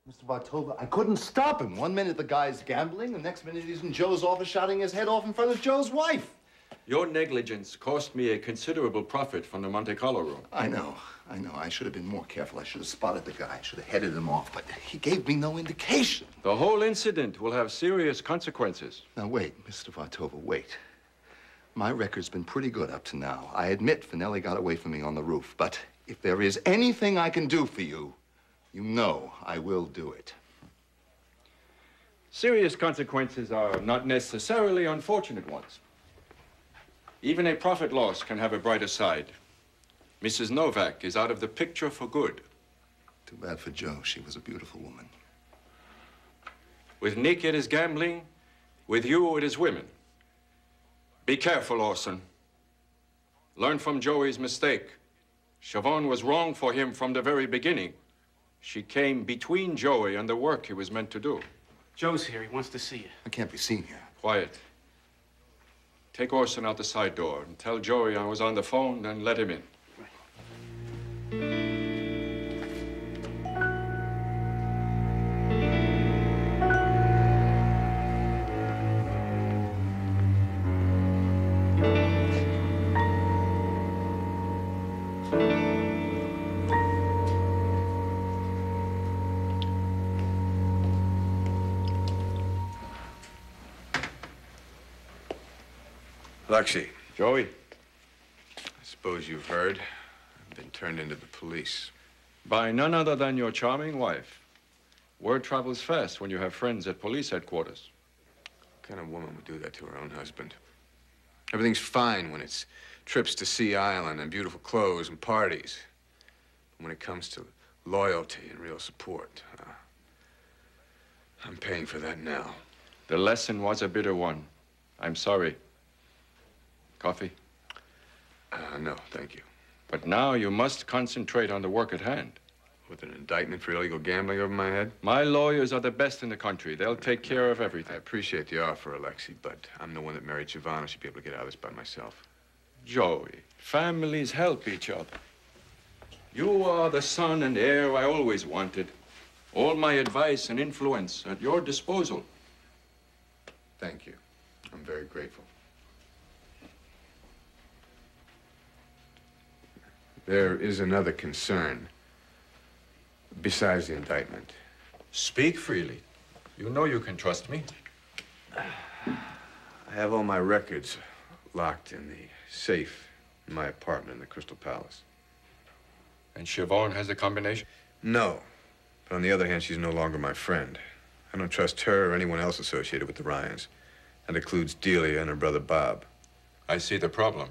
S35: Mr. Vartova, I couldn't stop him. One minute the guy's gambling, the next minute he's in Joe's office shouting his head off in front of Joe's wife.
S10: Your negligence cost me a considerable profit from the Monte Carlo room.
S35: I know. I should have been more careful. I should have spotted the guy. I should have headed him off, but he gave me no indication.
S10: The whole incident will have serious consequences.
S35: Now, wait, Mr. Vartova, wait. My record's been pretty good up to now. I admit Finelli got away from me on the roof, but if there is anything I can do for you, you know I will do it.
S10: Serious consequences are not necessarily unfortunate ones. Even a profit loss can have a brighter side. Mrs. Novak is out of the picture for good.
S35: Too bad for Joe. She was a beautiful woman.
S10: With Nick, it is gambling. With you, it is women. Be careful, Orson. Learn from Joey's mistake. Siobhan was wrong for him from the very beginning. She came between Joey and the work he was meant to do.
S33: Joe's here. He wants to see you.
S35: I can't be seen here.
S10: Quiet. Take Orson out the side door and tell Joey I was on the phone, then let him in.
S9: Lexi.
S10: Joey.
S9: I suppose you've heard. I've been turned into the police.
S10: By none other than your charming wife. Word travels fast when you have friends at police headquarters.
S9: What kind of woman would do that to her own husband? Everything's fine when it's trips to Sea Island and beautiful clothes and parties. But when it comes to loyalty and real support, I'm paying for that now.
S10: The lesson was a bitter one. I'm sorry. Coffee?
S9: No, thank you.
S10: But now you must concentrate on the work at hand.
S9: With an indictment for illegal gambling over my head?
S10: My lawyers are the best in the country. They'll take care of everything.
S9: I appreciate the offer, Alexei, but I'm the one that married Siobhan. I should be able to get out of this by myself.
S10: Joey, families help each other. You are the son and heir I always wanted. All my advice and influence at your disposal.
S9: Thank you. I'm very grateful. There is another concern besides the indictment.
S1: Speak freely. You know you can trust me.
S9: I have all my records locked in the safe in my apartment in the Crystal Palace.
S1: And Siobhan has the combination?
S9: No. But on the other hand, she's no longer my friend. I don't trust her or anyone else associated with the Ryans. That includes Delia and her brother Bob.
S1: I see the problem.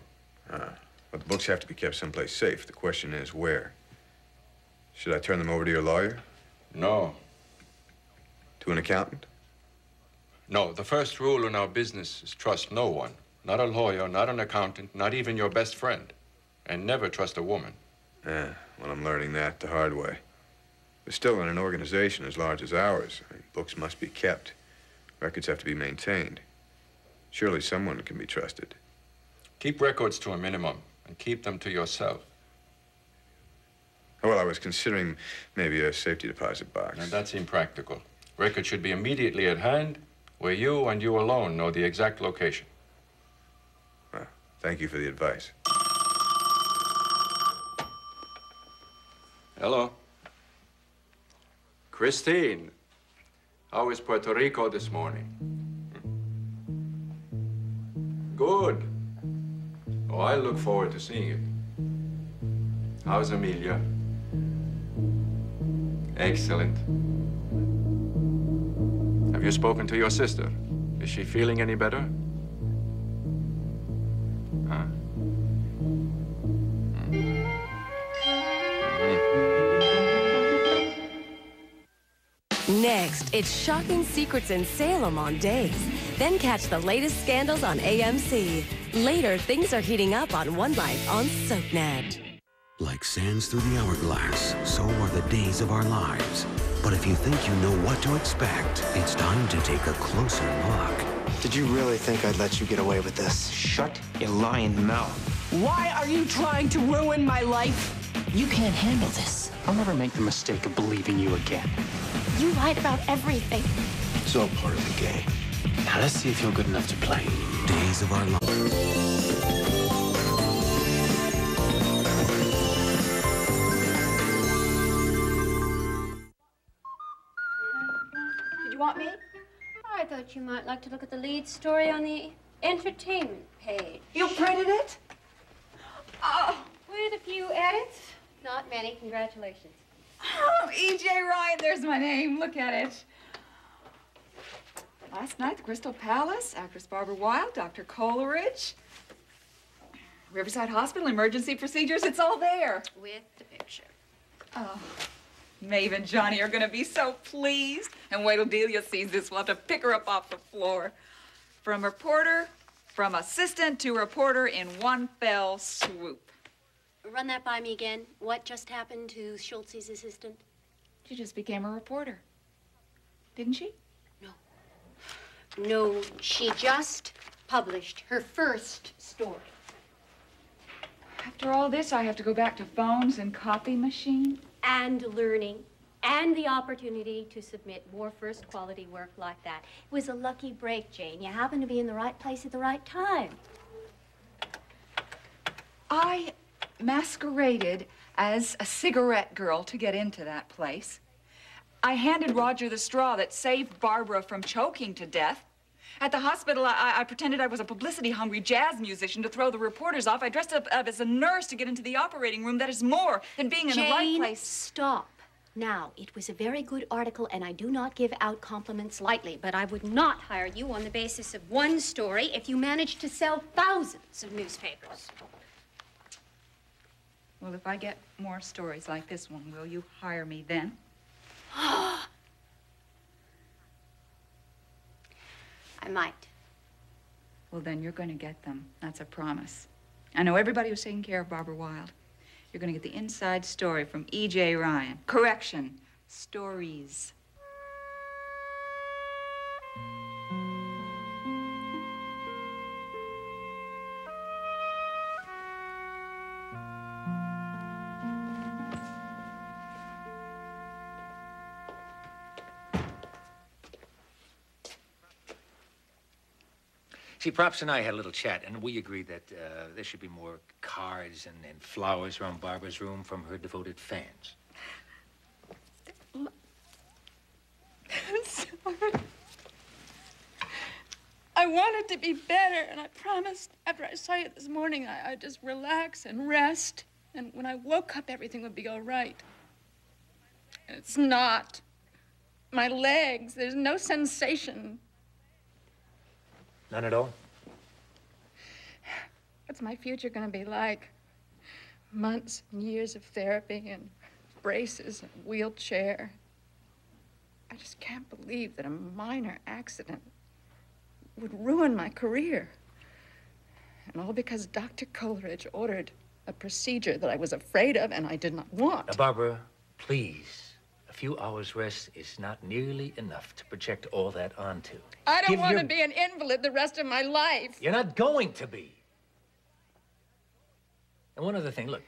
S9: But the books have to be kept someplace safe. The question is, where? Should I turn them over to your lawyer?
S1: No.
S9: To an accountant?
S1: No, the first rule in our business is trust no one. Not a lawyer, not an accountant, not even your best friend. And never trust a woman.
S9: Well, I'm learning that the hard way. But still, in an organization as large as ours, books must be kept. Records have to be maintained. Surely someone can be trusted.
S1: Keep records to a minimum, and keep them to yourself.
S9: Well, I was considering maybe a safety deposit box.
S1: Now, that's impractical. Records should be immediately at hand, where you and you alone know the exact location.
S9: Well, thank you for the advice.
S1: Hello. Christine, how is Puerto Rico this morning? Good. Oh, I look forward to seeing it. How's Amelia? Excellent. Have you spoken to your sister? Is she feeling any better? Huh?
S2: Next, it's Shocking Secrets in Salem on Days. Then catch the latest scandals on AMC. Later, things are heating up on One Life on SoapNet.
S18: Like sands through the hourglass, so are the days of our lives. But if you think you know what to expect, it's time to take a closer look.
S3: Did you really think I'd let you get away with this? Shut your lying mouth.
S4: Why are you trying to ruin my life? You can't handle this.
S3: I'll never make the mistake of believing you again.
S17: You lied about everything.
S3: It's all part of the game. Now let's see if you're good enough to play.
S18: Days of our lives.
S5: Did you want me?
S6: I thought you might like to look at the lead story on the entertainment page.
S5: You printed it? Oh.
S6: With a few edits. Not many. Congratulations.
S5: Oh, E.J. Ryan, there's my name. Look at it. Last night, the Crystal Palace, actress Barbara Wilde, Dr. Coleridge, Riverside Hospital, emergency procedures, it's all there.
S6: With the picture.
S5: Oh, Maeve and Johnny are going to be so pleased. And wait till Delia sees this. We'll have to pick her up off the floor. From reporter, from assistant to reporter in one fell swoop.
S6: Run that by me again. What just happened to Schultz's assistant?
S5: She just became a reporter. Didn't she?
S6: No, she just published her first story.
S5: After all this, I have to go back to phones and copy machine.
S6: And learning. And the opportunity to submit more first-quality work like that. It was a lucky break, Jane. You happened to be in the right place at the right time.
S5: I masqueraded as a cigarette girl to get into that place. I handed Roger the straw that saved Barbara from choking to death. At the hospital, I pretended I was a publicity-hungry jazz musician to throw the reporters off. I dressed up as a nurse to get into the operating room. That is more than being in the right place.
S6: Stop. Now, it was a very good article, and I do not give out compliments lightly, but I would not hire you on the basis of one story if you managed to sell thousands of newspapers.
S5: Well, if I get more stories like this one, will you hire me then?
S6: I might.
S5: Well, then you're going to get them. That's a promise. I know everybody who's taking care of Barbara Wilde. You're going to get the inside story from E.J. Ryan. Correction, stories.
S8: See, Props and I had a little chat, and we agreed that there should be more
S7: cards and flowers around Barbara's room from her devoted fans.
S32: I'm sorry. I wanted to be better, and I promised after I saw you this morning I'd just relax and rest. And when I woke up, everything would be all right. And it's not. My legs, there's no sensation.
S7: None at all?
S32: What's my future gonna be like? Months and years of therapy and braces and wheelchair. I just can't believe that a minor accident would ruin my career. And all because Dr. Coleridge ordered a procedure that I was afraid of and I did not want.
S7: Now, Barbara, please. A few hours rest is not nearly enough to project all that onto.
S32: I don't want to be an invalid the rest of my life.
S7: You're not going to be. And one other thing, look,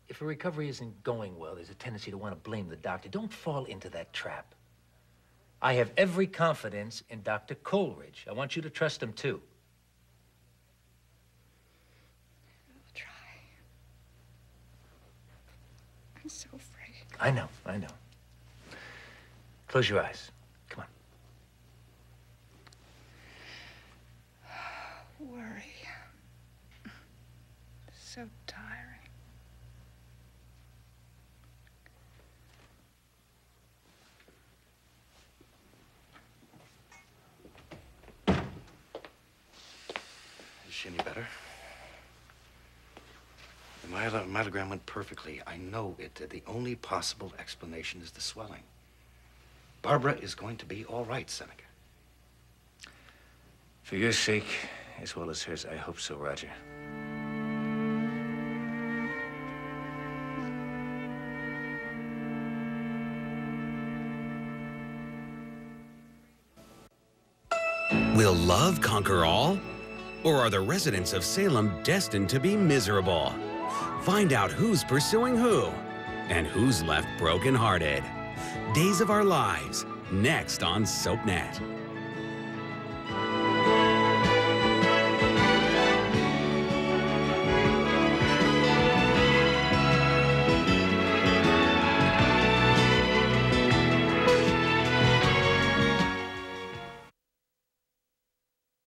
S7: if a recovery isn't going well, there's a tendency to want to blame the doctor. Don't fall into that trap. I have every confidence in Dr. Coleridge. I want you to trust him, too.
S32: I'll try. I'm so afraid.
S7: I know. Close your eyes. Come on.
S32: Worry. So tiring.
S8: Is she any better? The myelogram went perfectly. I know it. The only possible explanation is the swelling. Barbara is going to be all right, Seneca.
S7: For your sake, as well as hers, I hope so, Roger.
S18: Will love conquer all? Or are the residents of Salem destined to be miserable? Find out who's pursuing who and who's left brokenhearted. Days of Our Lives, next on SoapNet.